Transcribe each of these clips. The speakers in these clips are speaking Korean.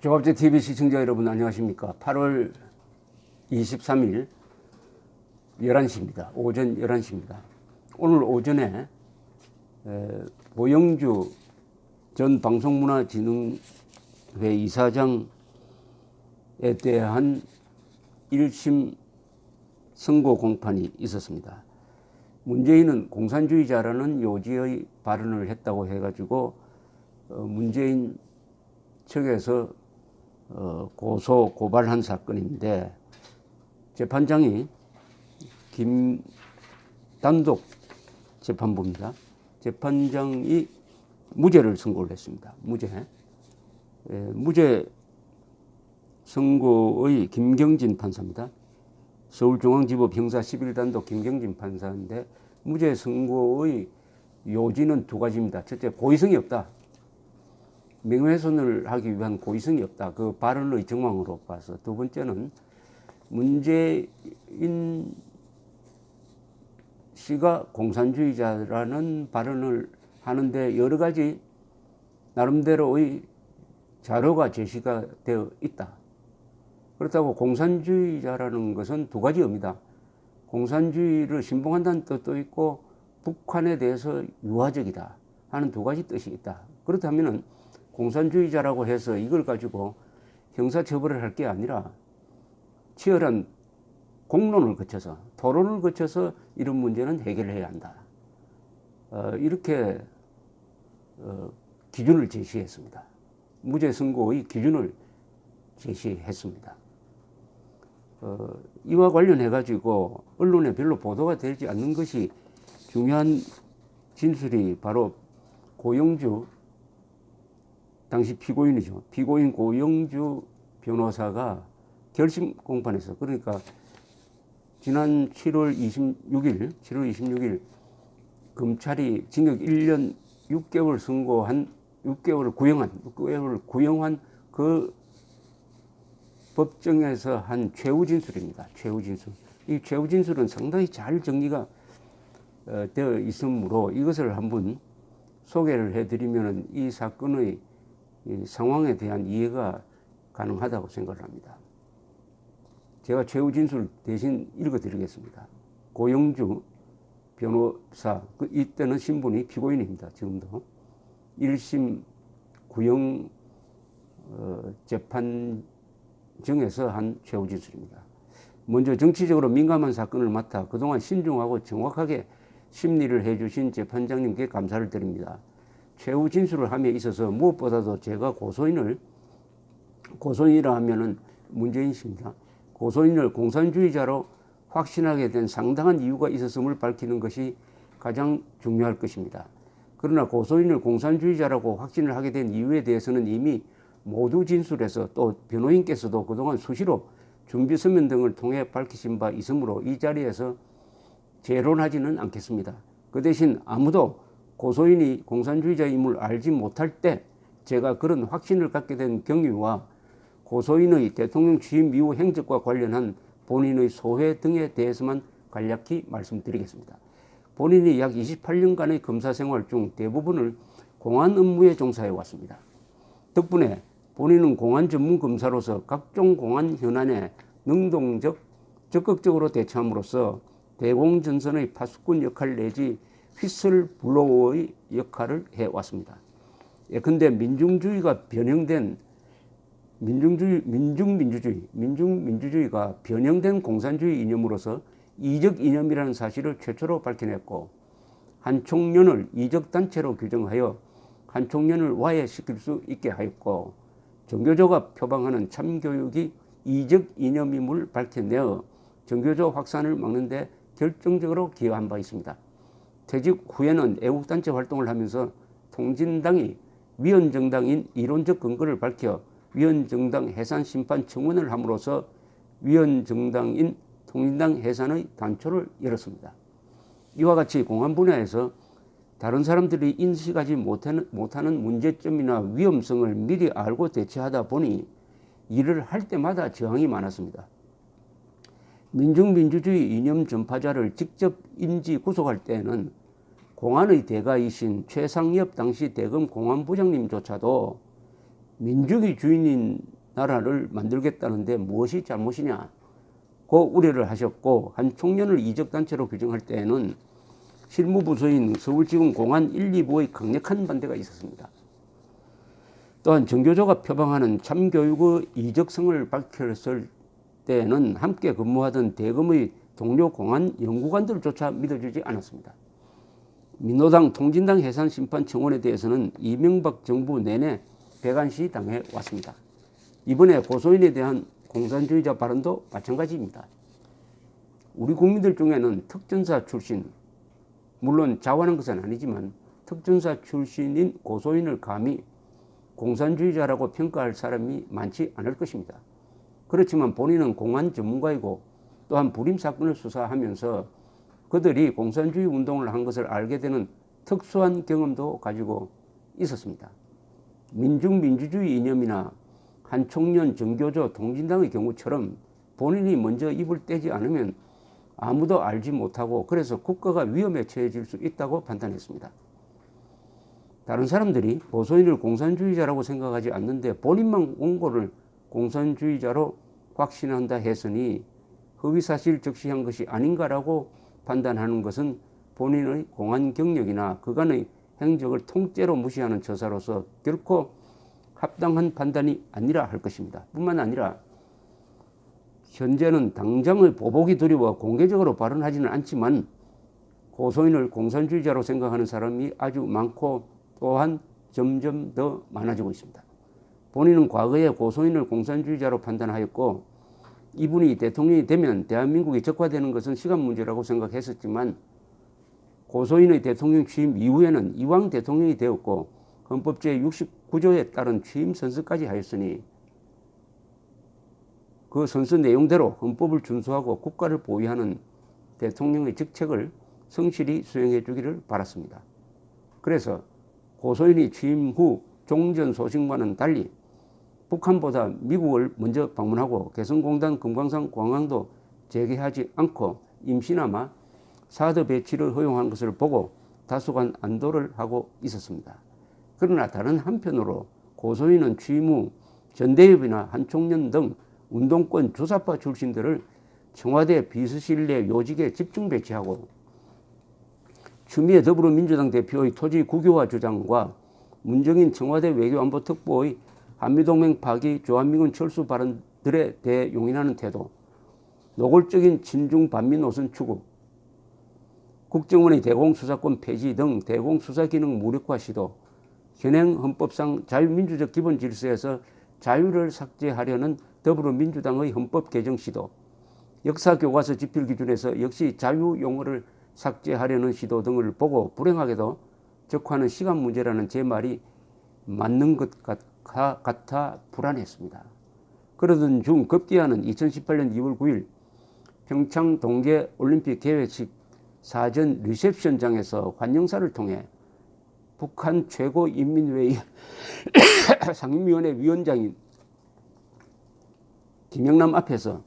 조갑제 TV 시청자 여러분 안녕하십니까. 8월 23일 11시입니다. 오전 11시입니다. 오늘 오전에 고영주 전 방송문화진흥회 이사장에 대한 1심 선고 공판이 있었습니다. 문재인은 공산주의자라는 요지의 발언을 했다고 해가지고 문재인 측에서 고소 고발한 사건인데, 재판장이 단독 재판부입니다. 재판장이 무죄를 선고를 했습니다. 무죄 선고의 김경진 판사입니다. 서울중앙지법 형사 11단독 김경진 판사인데, 무죄 선고의 요지는 두 가지입니다. 첫째, 고의성이 없다. 명예훼손을 하기 위한 고의성이 없다. 그 발언의 정황으로 봐서. 두 번째는 문재인 씨가 공산주의자라는 발언을 하는데 여러 가지 나름대로의 자료가 제시가 되어 있다. 그렇다고 공산주의자라는 것은 두 가지 의미다. 공산주의를 신봉한다는 뜻도 있고 북한에 대해서 유화적이다 하는 두 가지 뜻이 있다. 그렇다면 공산주의자라고 해서 이걸 가지고 형사처벌을 할 게 아니라 치열한 공론을 거쳐서, 토론을 거쳐서 이런 문제는 해결해야 한다. 이렇게 기준을 제시했습니다. 무죄 선고의 기준을 제시했습니다. 이와 관련해 가지고 언론에 별로 보도가 되지 않는 것이 중요한 진술이 바로 고영주, 당시 피고인이죠. 피고인 고영주 변호사가 결심 공판에서, 그러니까 지난 7월 26일 검찰이 징역 1년 6개월 선고한, 6개월을 구형한 그 법정에서 한 최후 진술입니다. 최후 진술. 이 최후 진술은 상당히 잘 정리가 되어 있으므로 이것을 한번 소개를 해드리면 이 사건의 이 상황에 대한 이해가 가능하다고 생각을 합니다. 제가 최후 진술 대신 읽어드리겠습니다. 고영주 변호사, 이때는 신분이 피고인입니다. 지금도 1심 구형 재판정에서 한 최후 진술입니다. 먼저 정치적으로 민감한 사건을 맡아 그동안 신중하고 정확하게 심리를 해주신 재판장님께 감사를 드립니다. 최후 진술을 함에 있어서 무엇보다도 제가 고소인이라 하면은 문재인 씨입니다. 고소인을 공산주의자로 확신하게 된 상당한 이유가 있었음을 밝히는 것이 가장 중요할 것입니다. 그러나 고소인을 공산주의자라고 확신을 하게 된 이유에 대해서는 이미 모두 진술해서 또 변호인께서도 그동안 수시로 준비 서면 등을 통해 밝히신 바 있으므로 이 자리에서 재론하지는 않겠습니다. 그 대신 아무도 고소인이 공산주의자임을 알지 못할 때 제가 그런 확신을 갖게 된 경위와 고소인의 대통령 취임 이후 행적과 관련한 본인의 소회 등에 대해서만 간략히 말씀드리겠습니다. 본인이 약 28년간의 검사 생활 중 대부분을 공안 업무에 종사해 왔습니다. 덕분에 본인은 공안 전문 검사로서 각종 공안 현안에 능동적, 적극적으로 대처함으로써 대공전선의 파수꾼 역할 내지 휘슬블로어의 역할을 해왔습니다. 예컨대 민중민주주의가 변형된 공산주의 이념으로서 이적 이념이라는 사실을 최초로 밝혀냈고, 한 총련을 이적 단체로 규정하여 한 총련을 와해시킬 수 있게 하였고, 정교조가 표방하는 참교육이 이적 이념임을 밝혀내어 정교조 확산을 막는 데 결정적으로 기여한 바 있습니다. 퇴직 후에는 애국단체 활동을 하면서 통진당이 위헌정당인 이론적 근거를 밝혀 위헌정당 해산 심판 청원을 함으로써 위헌정당인 통진당 해산의 단초를 열었습니다. 이와 같이 공안 분야에서 다른 사람들이 인식하지 못하는 문제점이나 위험성을 미리 알고 대처하다 보니 일을 할 때마다 저항이 많았습니다. 민중민주주의 이념 전파자를 직접 인지 구속할 때에는 공안의 대가이신 최상엽 당시 대검 공안부장님조차도 민주주의 주인인 나라를 만들겠다는데 무엇이 잘못이냐, 그 우려를 하셨고, 한 총련을 이적단체로 규정할 때에는 실무부서인 서울지검 공안 1, 2부의 강력한 반대가 있었습니다. 또한 정교조가 표방하는 참교육의 이적성을 밝혔을 때에는 함께 근무하던 대검의 동료 공안 연구관들조차 믿어주지 않았습니다. 민노당 통진당 해산심판청원에 대해서는 이명박 정부 내내 배관시 당해 왔습니다. 이번에 고소인에 대한 공산주의자 발언도 마찬가지입니다. 우리 국민들 중에는 특전사 출신, 물론 자원한 것은 아니지만 특전사 출신인 고소인을 감히 공산주의자라고 평가할 사람이 많지 않을 것입니다. 그렇지만 본인은 공안 전문가이고 또한 불임 사건을 수사하면서 그들이 공산주의 운동을 한 것을 알게 되는 특수한 경험도 가지고 있었습니다. 민중민주주의 이념이나 한 청년 정교조 통진당의 경우처럼 본인이 먼저 입을 떼지 않으면 아무도 알지 못하고 그래서 국가가 위험에 처해질 수 있다고 판단했습니다. 다른 사람들이 고소인을 공산주의자라고 생각하지 않는데 본인만 원고를 공산주의자로 확신한다 했으니 허위사실 적시한 것이 아닌가라고 판단하는 것은 본인의 공안 경력이나 그간의 행적을 통째로 무시하는 처사로서 결코 합당한 판단이 아니라 할 것입니다. 뿐만 아니라 현재는 당장의 보복이 두려워 공개적으로 발언하지는 않지만 고소인을 공산주의자로 생각하는 사람이 아주 많고 또한 점점 더 많아지고 있습니다. 본인은 과거에 고소인을 공산주의자로 판단하였고 이분이 대통령이 되면 대한민국이 적화되는 것은 시간 문제라고 생각했었지만 고소인의 대통령 취임 이후에는 이왕 대통령이 되었고 헌법 제69조에 따른 취임 선서까지 하였으니 그 선서 내용대로 헌법을 준수하고 국가를 보위하는 대통령의 직책을 성실히 수행해 주기를 바랐습니다. 그래서 고소인이 취임 후 종전 소식과는 달리 북한보다 미국을 먼저 방문하고 개성공단 금강산 관광도 재개하지 않고 임시나마 사드 배치를 허용한 것을 보고 다소간 안도를 하고 있었습니다. 그러나 다른 한편으로 고소인은 취임 후 전대협이나 한총련 등 운동권 주사파 출신들을 청와대 비서실 내 요직에 집중 배치하고 추미애 더불어민주당 대표의 토지 국유화 주장과 문정인 청와대 외교안보특보의 한미동맹 파기, 주한미군 철수 발언들에 대해 용인하는 태도, 노골적인 친중 반미 노선 추구, 국정원의 대공수사권 폐지 등 대공수사기능 무력화 시도, 현행 헌법상 자유민주적 기본 질서에서 자유를 삭제하려는 더불어민주당의 헌법 개정 시도, 역사교과서 집필기준에서 역시 자유 용어를 삭제하려는 시도 등을 보고 불행하게도 적화는 시간 문제라는 제 말이 맞는 것 같아 불안했습니다. 그러던 중 급기야는 2018년 2월 9일 평창 동계올림픽 개회식 사전 리셉션장에서 환영사를 통해 북한 최고인민회의 상임위원회 위원장인 김영남 앞에서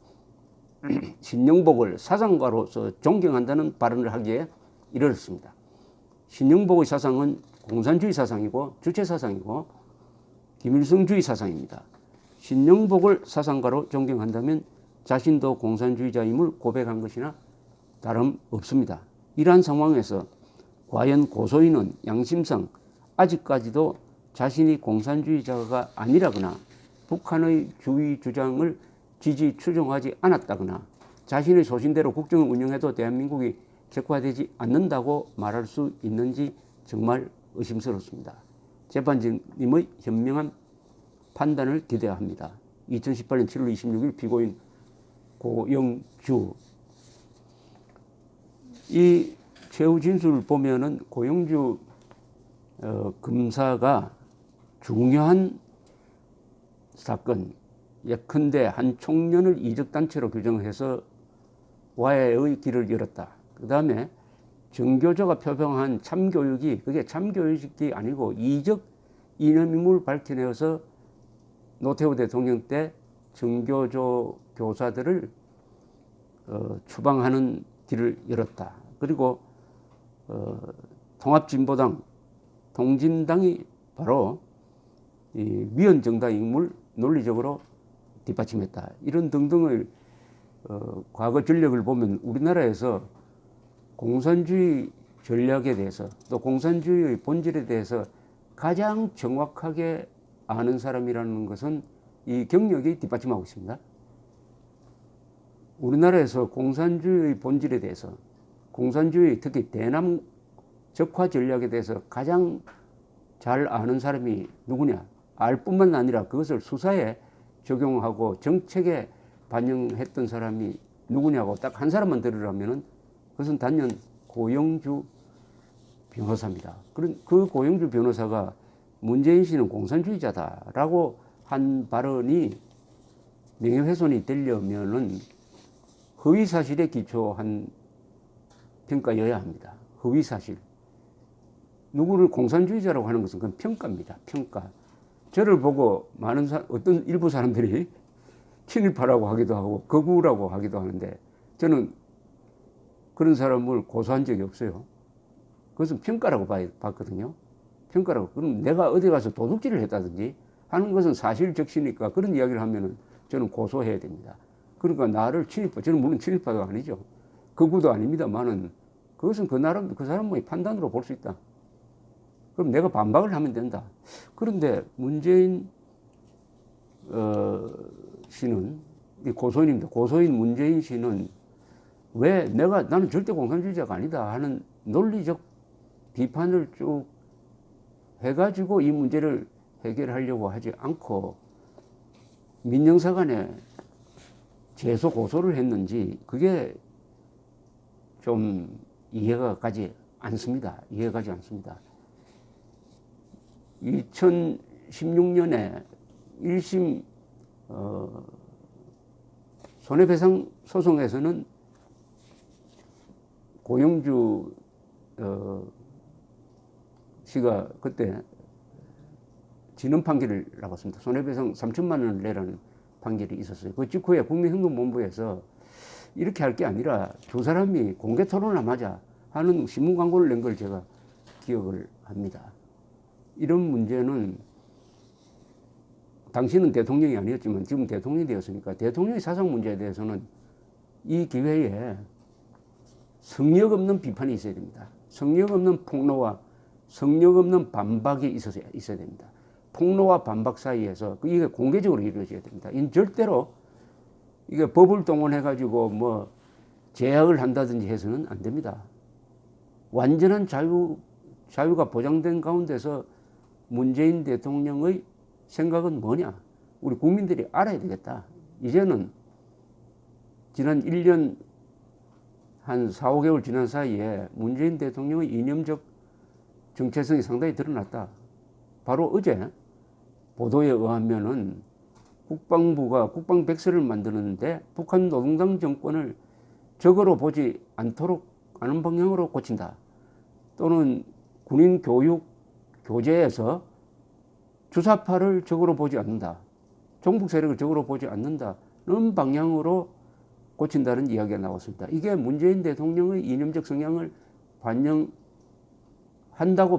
신영복을 사상가로서 존경한다는 발언을 하기에 이르렀습니다. 신영복의 사상은 공산주의 사상이고 주체 사상이고 김일성주의 사상입니다. 신영복을 사상가로 존경한다면 자신도 공산주의자임을 고백한 것이나 다름없습니다. 이러한 상황에서 과연 고소인은 양심상 아직까지도 자신이 공산주의자가 아니라거나 북한의 주의 주장을 지지 추종하지 않았다거나 자신의 소신대로 국정을 운영해도 대한민국이 격화되지 않는다고 말할 수 있는지 정말 의심스럽습니다. 재판장님의 현명한 판단을 기대합니다. 2018년 7월 26일 피고인 고영주. 이 최후 진술을 보면은 고영주 검사가 중요한 사건, 예컨대 한 총련을 이적단체로 규정해서 와해의 길을 열었다. 그 다음에 정교조가 표방한 참교육이 그게 참교육이 아니고 이적 이념임을 밝혀내어서 노태우 대통령 때 정교조 교사들을 추방하는 길을 열었다. 그리고 통합진보당, 통진당이 바로 이 위헌정당 인물 논리적으로 뒷받침했다. 이런 등등의 과거 전력을 보면 우리나라에서 공산주의 전략에 대해서 또 공산주의의 본질에 대해서 가장 정확하게 아는 사람이라는 것은 이 경력이 뒷받침하고 있습니다. 우리나라에서 공산주의의 본질에 대해서 공산주의 특히 대남 적화 전략에 대해서 가장 잘 아는 사람이 누구냐? 알 뿐만 아니라 그것을 수사에 적용하고 정책에 반영했던 사람이 누구냐고 딱 한 사람만 들으라면은 그것은 단연 고영주 변호사입니다. 그 고영주 변호사가 문재인 씨는 공산주의자다라고 한 발언이 명예훼손이 되려면은 허위사실에 기초한 평가여야 합니다. 허위사실. 누구를 공산주의자라고 하는 것은 그건 평가입니다. 평가. 저를 보고 어떤 일부 사람들이 친일파라고 하기도 하고 거구라고 하기도 하는데 저는 그런 사람을 고소한 적이 없어요. 그것은 평가라고 봤거든요. 평가라고. 그럼 내가 어디 가서 도둑질을 했다든지 하는 것은 사실적시니까 그런 이야기를 하면은 저는 고소해야 됩니다. 그러니까 나를 친일파, 저는 물론 친일파도 아니죠. 거구도 아닙니다만은 그것은 그 사람의 판단으로 볼 수 있다. 그럼 내가 반박을 하면 된다. 그런데 문재인 씨는 고소인입니다. 고소인 문재인 씨는 왜 나는 절대 공산주의자가 아니다 하는 논리적 비판을 쭉 해가지고 이 문제를 해결하려고 하지 않고 민영사관에 제소 고소를 했는지 그게 좀 이해가 가지 않습니다. 이해가 가지 않습니다. 2016년에 1심 손해배상 소송에서는 고영주 씨가 그때 지는 판결을 나왔습니다. 손해배상 3천만 원을 내라는 판결이 있었어요. 그 직후에 국민헌금본부에서 이렇게 할 게 아니라 두 사람이 공개 토론을 하자 하는 신문 광고를 낸 걸 제가 기억을 합니다. 이런 문제는 당신은 대통령이 아니었지만 지금 대통령이 되었으니까 대통령의 사상 문제에 대해서는 이 기회에 성역 없는 비판이 있어야 됩니다. 성역 없는 폭로와 성역 없는 반박이 있어야 됩니다. 폭로와 반박 사이에서 이게 공개적으로 이루어져야 됩니다. 이는 절대로 이게 법을 동원해가지고 뭐 제약을 한다든지 해서는 안 됩니다. 완전한 자유가 보장된 가운데서 문재인 대통령의 생각은 뭐냐? 우리 국민들이 알아야 되겠다. 이제는 지난 1년 한 4, 5개월 지난 사이에 문재인 대통령의 이념적 정체성이 상당히 드러났다. 바로 어제 보도에 의하면은 국방부가 국방백서를 만드는데 북한 노동당 정권을 적으로 보지 않는 방향으로 고친다. 또는 군인 교육 교재에서 주사파를 적으로 보지 않는다. 종북 세력을 적으로 보지 않는다는 방향으로 고친다는 이야기가 나왔습니다. 이게 문재인 대통령의 이념적 성향을 반영한다고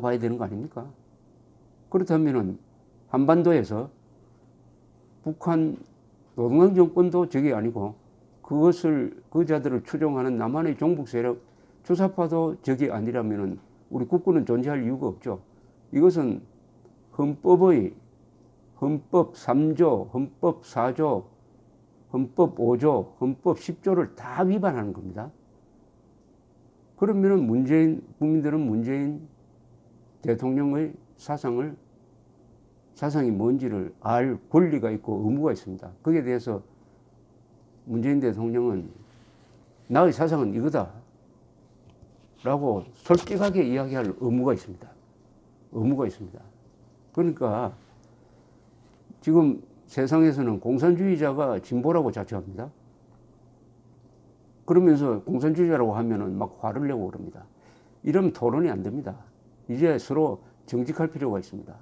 봐야 되는 거 아닙니까? 그렇다면은 한반도에서 북한 노동당 정권도 적이 아니고 그 자들을 추종하는 남한의 종북 세력 주사파도 적이 아니라면은 우리 국군은 존재할 이유가 없죠. 이것은 헌법 3조, 헌법 4조, 헌법 5조, 헌법 10조를 다 위반하는 겁니다. 그러면은 국민들은 문재인 대통령의 사상이 뭔지를 알 권리가 있고 의무가 있습니다. 거기에 대해서 문재인 대통령은 나의 사상은 이거다 라고 솔직하게 이야기할 의무가 있습니다. 의무가 있습니다. 그러니까 지금 세상에서는 공산주의자가 진보라고 자처합니다. 그러면서 공산주의자라고 하면은 막 화를 내고 그럽니다. 이러면 토론이 안 됩니다. 이제 서로 정직할 필요가 있습니다.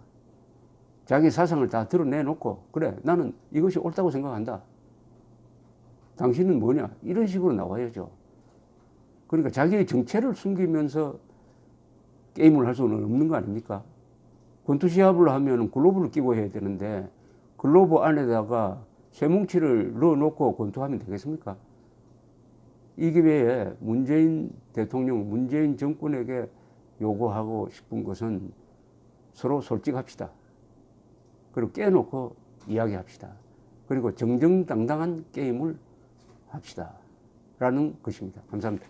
자기 사상을 다 드러내놓고 그래 나는 이것이 옳다고 생각한다. 당신은 뭐냐? 이런 식으로 나와야죠. 그러니까 자기의 정체를 숨기면서 게임을 할 수는 없는 거 아닙니까? 권투 시합을 하면 글로브를 끼고 해야 되는데 글로브 안에다가 쇠뭉치를 넣어놓고 검토하면 되겠습니까? 이 기회에 문재인 대통령, 문재인 정권에게 요구하고 싶은 것은 서로 솔직합시다. 그리고 깨놓고 이야기합시다. 그리고 정정당당한 게임을 합시다. 라는 것입니다. 감사합니다.